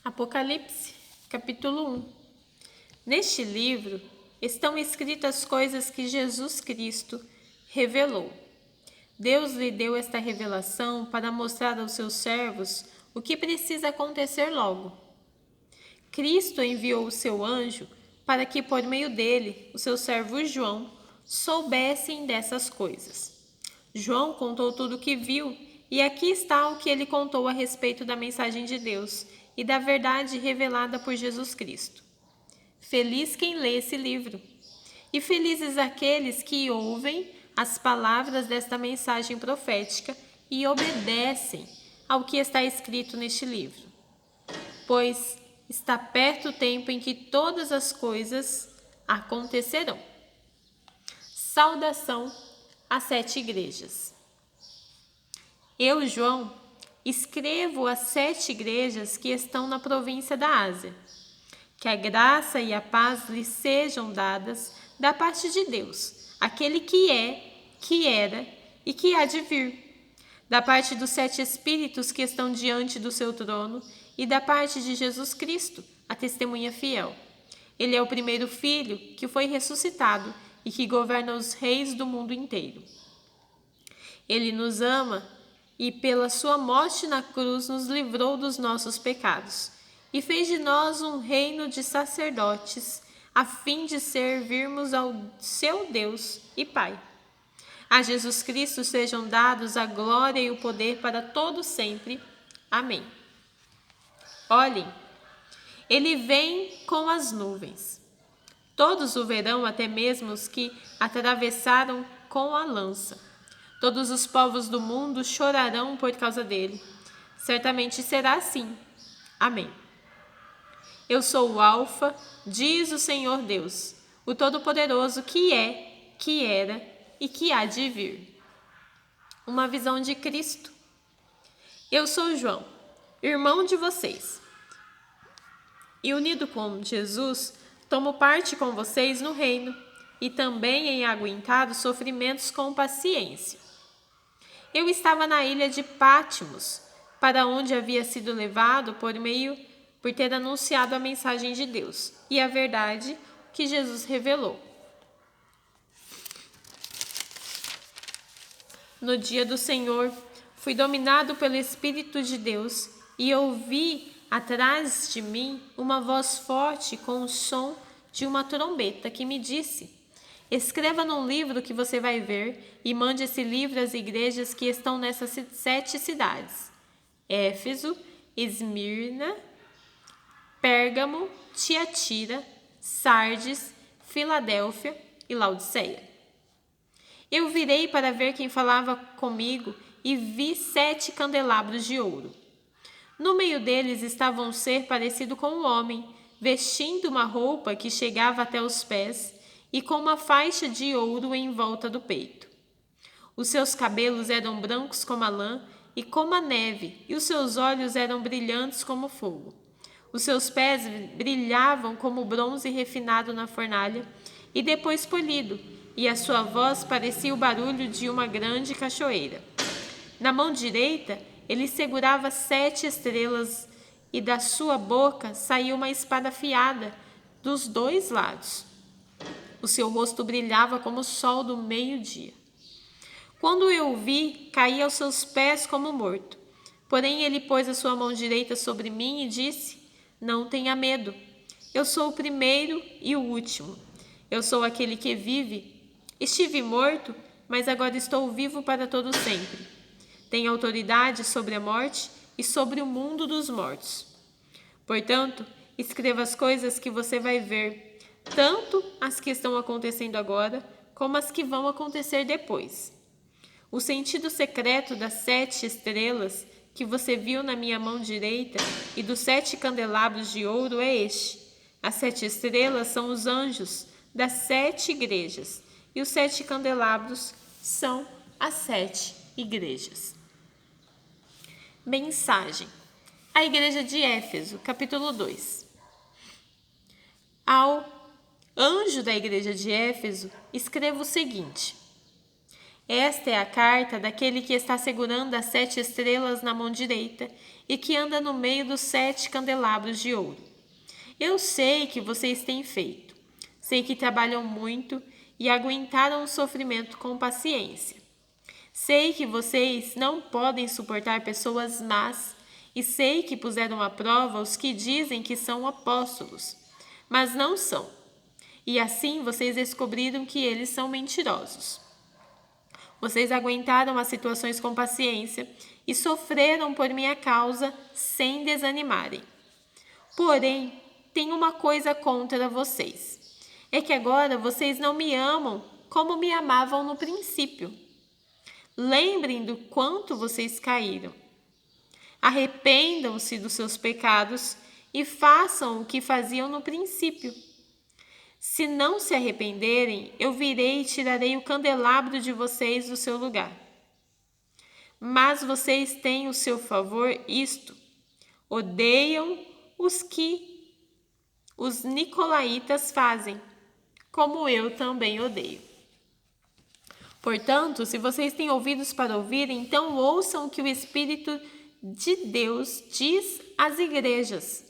Apocalipse, capítulo 1. Neste livro estão escritas coisas que Jesus Cristo revelou. Deus lhe deu esta revelação para mostrar aos seus servos o que precisa acontecer logo. Cristo enviou o seu anjo para que, por meio dele, o seu servo João soubessem dessas coisas. João contou tudo o que viu, e aqui está o que ele contou a respeito da mensagem de Deus e da verdade revelada por Jesus Cristo. Feliz quem lê esse livro, e felizes aqueles que ouvem as palavras desta mensagem profética e obedecem ao que está escrito neste livro. Pois está perto o tempo em que todas as coisas acontecerão. Saudação às 7 igrejas. Eu, João, escrevo às 7 igrejas que estão na província da Ásia. Que a graça e a paz lhes sejam dadas da parte de Deus, aquele que é, que era e que há de vir, da parte dos 7 Espíritos que estão diante do seu trono e da parte de Jesus Cristo, a testemunha fiel. Ele é o primeiro filho que foi ressuscitado e que governa os reis do mundo inteiro. Ele nos ama e, pela sua morte na cruz, nos livrou dos nossos pecados e fez de nós um reino de sacerdotes, a fim de servirmos ao seu Deus e Pai. A Jesus Cristo sejam dados a glória e o poder para todo sempre. Amém. Olhem, ele vem com as nuvens. Todos o verão, até mesmo os que atravessaram com a lança. Todos os povos do mundo chorarão por causa dele. Certamente será assim. Amém. Eu sou o Alfa, diz o Senhor Deus, o Todo-Poderoso, que é, que era e que há de vir. Uma visão de Cristo. Eu sou João, irmão de vocês. E unido com Jesus, tomo parte com vocês no reino e também em aguentar os sofrimentos com paciência. Eu estava na ilha de Pátimos, para onde havia sido levado por ter anunciado a mensagem de Deus e a verdade que Jesus revelou. No dia do Senhor, fui dominado pelo Espírito de Deus e ouvi atrás de mim uma voz forte com o som de uma trombeta que me disse: escreva num livro que você vai ver e mande esse livro às igrejas que estão nessas 7 cidades: Éfeso, Esmirna, Pérgamo, Tiatira, Sardes, Filadélfia e Laodiceia. Eu virei para ver quem falava comigo e vi 7 candelabros de ouro. No meio deles estava um ser parecido com um homem, vestindo uma roupa que chegava até os pés e com uma faixa de ouro em volta do peito. Os seus cabelos eram brancos como a lã e como a neve, e os seus olhos eram brilhantes como fogo. Os seus pés brilhavam como bronze refinado na fornalha e depois polido, e a sua voz parecia o barulho de uma grande cachoeira. Na mão direita, ele segurava 7 estrelas, e da sua boca saía uma espada afiada dos 2 lados. O seu rosto brilhava como o sol do meio-dia. Quando eu o vi, caí aos seus pés como morto. Porém, ele pôs a sua mão direita sobre mim e disse: não tenha medo. Eu sou o primeiro e o último. Eu sou aquele que vive. Estive morto, mas agora estou vivo para todo sempre. Tenho autoridade sobre a morte e sobre o mundo dos mortos. Portanto, escreva as coisas que você vai ver, tanto as que estão acontecendo agora, como as que vão acontecer depois. O sentido secreto das 7 estrelas que você viu na minha mão direita e dos 7 candelabros de ouro é este. As 7 estrelas são os anjos das 7 igrejas e os 7 candelabros são as 7 igrejas. Mensagem. A igreja de Éfeso, capítulo 2. Ao anjo da igreja de Éfeso, escreva o seguinte: Esta é a carta daquele que está segurando as 7 estrelas na mão direita e que anda no meio dos 7 candelabros de ouro. Eu sei que vocês têm feito. Sei que trabalham muito e aguentaram o sofrimento com paciência. Sei que vocês não podem suportar pessoas más e sei que puseram à prova os que dizem que são apóstolos, mas não são. E assim vocês descobriram que eles são mentirosos. Vocês aguentaram as situações com paciência e sofreram por minha causa sem desanimarem. Porém, tenho uma coisa contra vocês. É que agora vocês não me amam como me amavam no princípio. Lembrem do quanto vocês caíram. Arrependam-se dos seus pecados e façam o que faziam no princípio. Se não se arrependerem, eu virei e tirarei o candelabro de vocês do seu lugar. Mas vocês têm o seu favor isto: odeiam os que os nicolaítas fazem, como eu também odeio. Portanto, se vocês têm ouvidos para ouvir, então ouçam o que o Espírito de Deus diz às igrejas.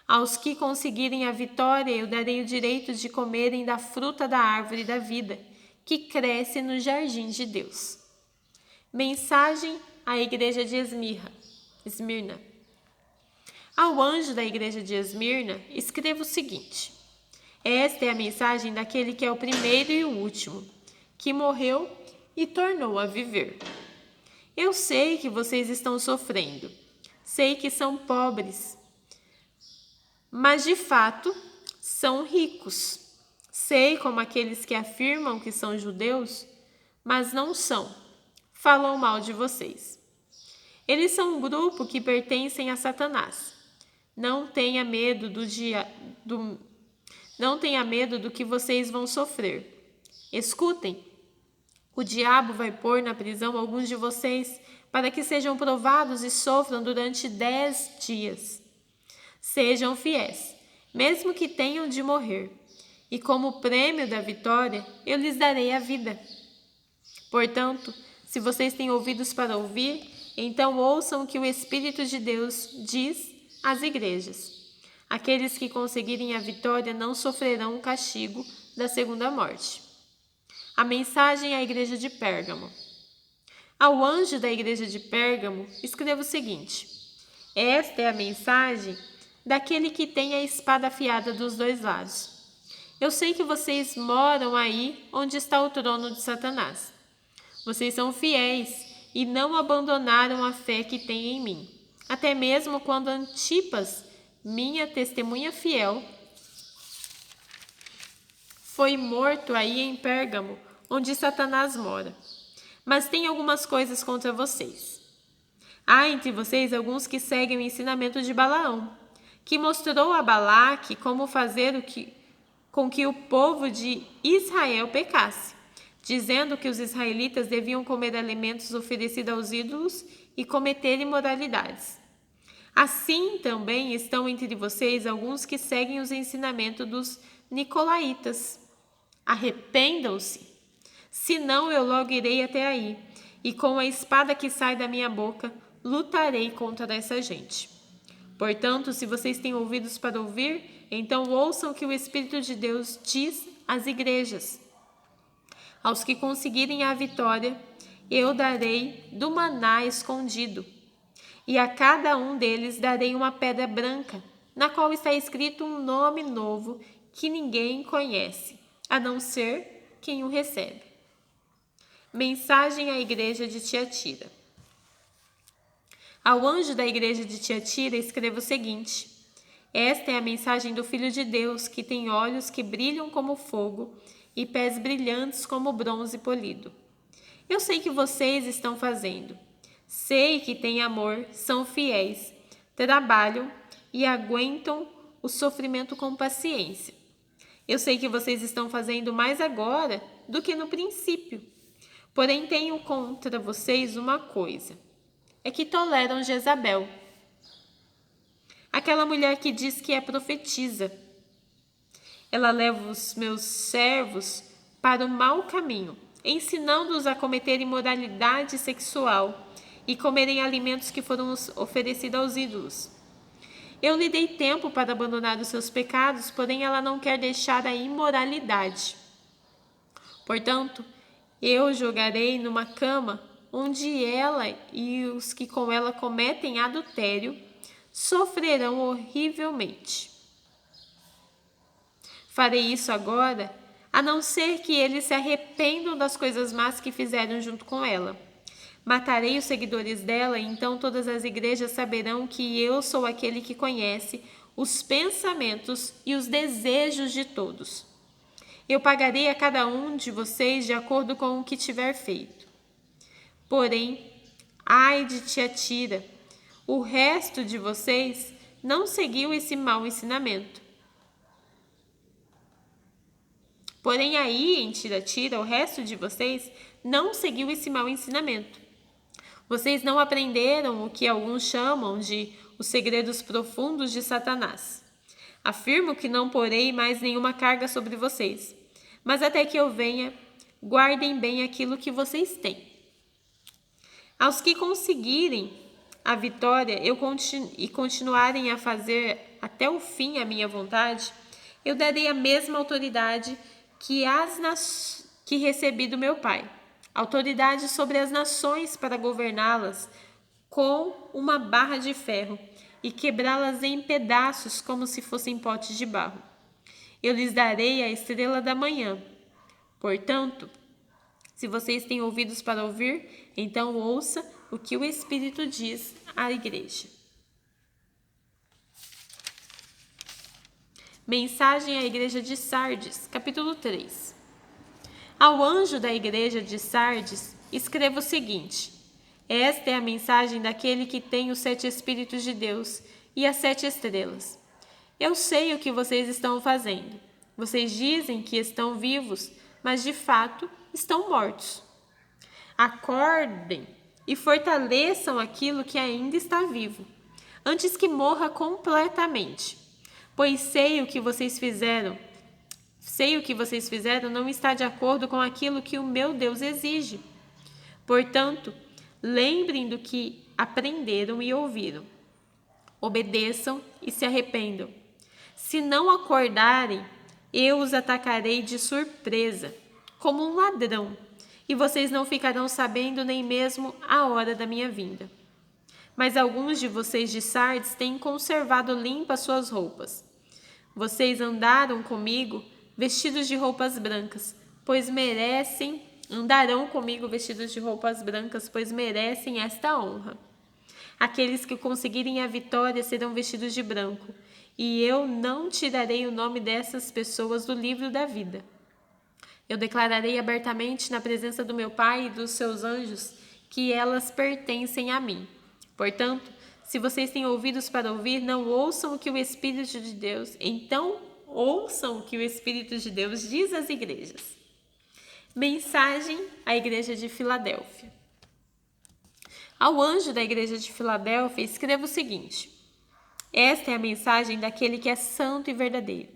Aos que conseguirem a vitória, eu darei o direito de comerem da fruta da árvore da vida, que cresce no jardim de Deus. Mensagem à igreja de Esmirna. Ao anjo da igreja de Esmirna, escreva o seguinte: esta é a mensagem daquele que é o primeiro e o último, que morreu e tornou a viver. Eu sei que vocês estão sofrendo, sei que são pobres, mas de fato são ricos. Sei como aqueles que afirmam que são judeus, mas não são, falam mal de vocês. Eles são um grupo que pertencem a Satanás. Não tenha medo não tenha medo do que vocês vão sofrer. Escutem. O diabo vai pôr na prisão alguns de vocês para que sejam provados e sofram durante 10 dias. Sejam fiéis, mesmo que tenham de morrer, e como prêmio da vitória, eu lhes darei a vida. Portanto, se vocês têm ouvidos para ouvir, então ouçam o que o Espírito de Deus diz às igrejas. Aqueles que conseguirem a vitória não sofrerão o castigo da segunda morte. A mensagem à igreja de Pérgamo. Ao anjo da igreja de Pérgamo, escreva o seguinte: esta é a mensagem daquele que tem a espada afiada dos 2 lados. Eu sei que vocês moram aí onde está o trono de Satanás. Vocês são fiéis e não abandonaram a fé que têm em mim, até mesmo quando Antipas, minha testemunha fiel, foi morto aí em Pérgamo, onde Satanás mora. Mas tem algumas coisas contra vocês. Há entre vocês alguns que seguem o ensinamento de Balaão, que mostrou a Balaque como fazer com que o povo de Israel pecasse, dizendo que os israelitas deviam comer alimentos oferecidos aos ídolos e cometer imoralidades. Assim também estão entre vocês alguns que seguem os ensinamentos dos nicolaítas. Arrependam-se, senão eu logo irei até aí, e com a espada que sai da minha boca, lutarei contra essa gente. Portanto, se vocês têm ouvidos para ouvir, então ouçam o que o Espírito de Deus diz às igrejas. Aos que conseguirem a vitória, eu darei do maná escondido, e a cada um deles darei uma pedra branca, na qual está escrito um nome novo que ninguém conhece, a não ser quem o recebe. Mensagem à igreja de Tiatira. Ao anjo da igreja de Tiatira escreva o seguinte: esta é a mensagem do Filho de Deus, que tem olhos que brilham como fogo e pés brilhantes como bronze polido. Eu sei que vocês estão fazendo. Sei que têm amor, são fiéis, trabalham e aguentam o sofrimento com paciência. Eu sei que vocês estão fazendo mais agora do que no princípio. Porém, tenho contra vocês uma coisa: é que toleram Jezabel, aquela mulher que diz que é profetisa. Ela leva os meus servos para o mau caminho, ensinando-os a cometer imoralidade sexual e comerem alimentos que foram oferecidos aos ídolos. Eu lhe dei tempo para abandonar os seus pecados, porém ela não quer deixar a imoralidade. Portanto, eu jogarei numa cama onde ela e os que com ela cometem adultério sofrerão horrivelmente. Farei isso agora, a não ser que eles se arrependam das coisas más que fizeram junto com ela. Matarei os seguidores dela, e então todas as igrejas saberão que eu sou aquele que conhece os pensamentos e os desejos de todos. Eu pagarei a cada um de vocês de acordo com o que tiver feito. Porém, ai de Tiatira, o resto de vocês não seguiu esse mau ensinamento. Porém, aí em Tiatira, o resto de vocês não seguiu esse mau ensinamento. Vocês não aprenderam o que alguns chamam de os segredos profundos de Satanás. Afirmo que não porei mais nenhuma carga sobre vocês, mas até que eu venha, guardem bem aquilo que vocês têm. Aos que conseguirem a vitória e continuarem a fazer até o fim a minha vontade, eu darei a mesma autoridade que recebi do meu Pai, autoridade sobre as nações para governá-las com uma barra de ferro e quebrá-las em pedaços como se fossem potes de barro. Eu lhes darei a estrela da manhã. Portanto, se vocês têm ouvidos para ouvir, então ouça o que o Espírito diz à igreja. Mensagem à igreja de Sardes, capítulo 3. Ao anjo da igreja de Sardes, escreva o seguinte: esta é a mensagem daquele que tem os 7 Espíritos de Deus e as 7 estrelas. Eu sei o que vocês estão fazendo. Vocês dizem que estão vivos, mas de fato estão mortos. Acordem e fortaleçam aquilo que ainda está vivo, antes que morra completamente. Pois sei o que vocês fizeram não está de acordo com aquilo que o meu Deus exige. Portanto, lembrem do que aprenderam e ouviram. Obedeçam e se arrependam. Se não acordarem, eu os atacarei de surpresa, como um ladrão, e vocês não ficarão sabendo nem mesmo a hora da minha vinda. Mas alguns de vocês de Sardes têm conservado limpas suas roupas. Vocês andaram comigo vestidos de roupas brancas, pois merecem esta honra. Aqueles que conseguirem a vitória serão vestidos de branco, e eu não tirarei o nome dessas pessoas do livro da vida. Eu declararei abertamente na presença do meu Pai e dos seus anjos que elas pertencem a mim. Portanto, se vocês têm ouvidos para ouvir, não ouçam o que o Espírito de Deus, então ouçam o que o Espírito de Deus diz às igrejas. Mensagem à igreja de Filadélfia. Ao anjo da igreja de Filadélfia, escreva o seguinte: esta é a mensagem daquele que é santo e verdadeiro.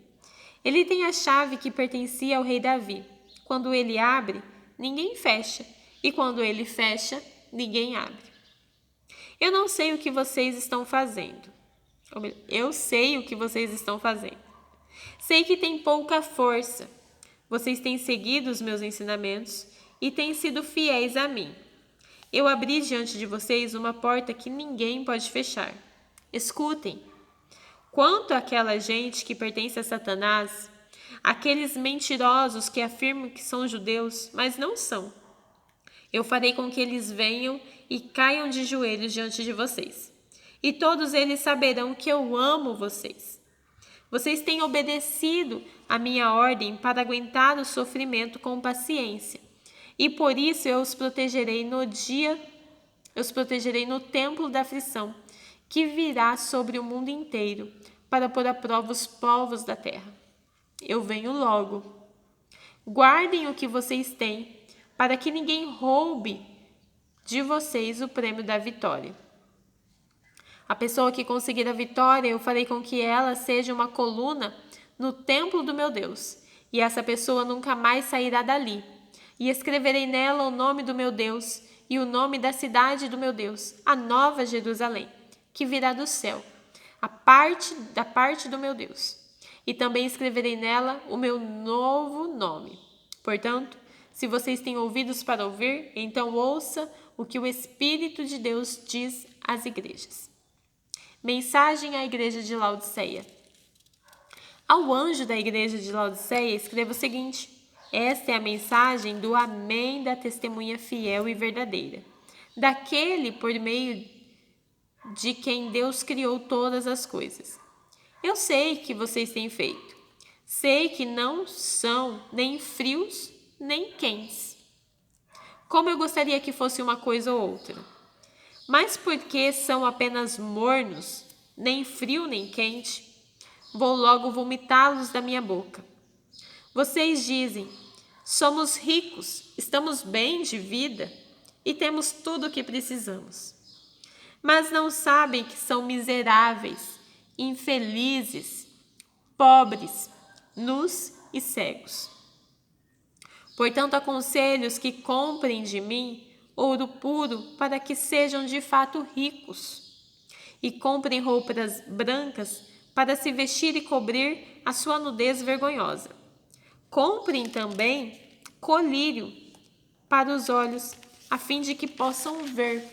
Ele tem a chave que pertencia ao rei Davi. Quando ele abre, ninguém fecha, e quando ele fecha, ninguém abre. Eu não sei o que vocês estão fazendo. Eu sei o que vocês estão fazendo. Sei que tem pouca força. Vocês têm seguido os meus ensinamentos e têm sido fiéis a mim. Eu abri diante de vocês uma porta que ninguém pode fechar. Escutem. Quanto àquela gente que pertence a Satanás, aqueles mentirosos que afirmam que são judeus, mas não são, eu farei com que eles venham e caiam de joelhos diante de vocês. E todos eles saberão que eu amo vocês. Vocês têm obedecido a minha ordem para aguentar o sofrimento com paciência. E por isso eu os protegerei no templo da aflição, que virá sobre o mundo inteiro, para pôr à prova os povos da terra. Eu venho logo. Guardem o que vocês têm, para que ninguém roube de vocês o prêmio da vitória. A pessoa que conseguir a vitória, eu farei com que ela seja uma coluna no templo do meu Deus, e essa pessoa nunca mais sairá dali. E escreverei nela o nome do meu Deus e o nome da cidade do meu Deus, a nova Jerusalém, que virá do céu, da parte do meu Deus. E também escreverei nela o meu novo nome. Portanto, se vocês têm ouvidos para ouvir, então ouça o que o Espírito de Deus diz às igrejas. Mensagem à igreja de Laodiceia. Ao anjo da igreja de Laodiceia, escreva o seguinte: esta é a mensagem do Amém da testemunha fiel e verdadeira, daquele por meio de quem Deus criou todas as coisas. Eu sei que vocês têm feito. Sei que não são nem frios nem quentes. Como eu gostaria que fosse uma coisa ou outra. Mas porque são apenas mornos, nem frio nem quente, vou logo vomitá-los da minha boca. Vocês dizem: somos ricos, estamos bem de vida e temos tudo o que precisamos. Mas não sabem que são miseráveis, infelizes, pobres, nus e cegos. Portanto, aconselho-os que comprem de mim ouro puro para que sejam de fato ricos, e comprem roupas brancas para se vestir e cobrir a sua nudez vergonhosa. Comprem também colírio para os olhos, a fim de que possam ver.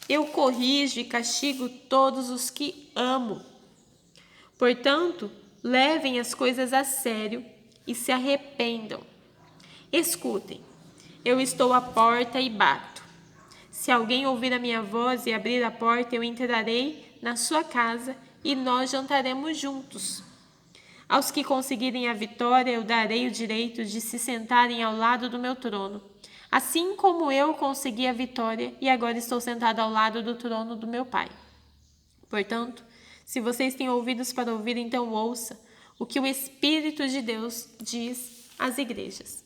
Eu corrijo e castigo todos os que amo. Portanto, levem as coisas a sério e se arrependam. Escutem, eu estou à porta e bato. Se alguém ouvir a minha voz e abrir a porta, eu entrarei na sua casa e nós jantaremos juntos. Aos que conseguirem a vitória, eu darei o direito de se sentarem ao lado do meu trono, assim como eu consegui a vitória e agora estou sentado ao lado do trono do meu Pai. Portanto, se vocês têm ouvidos para ouvir, então ouça o que o Espírito de Deus diz às igrejas.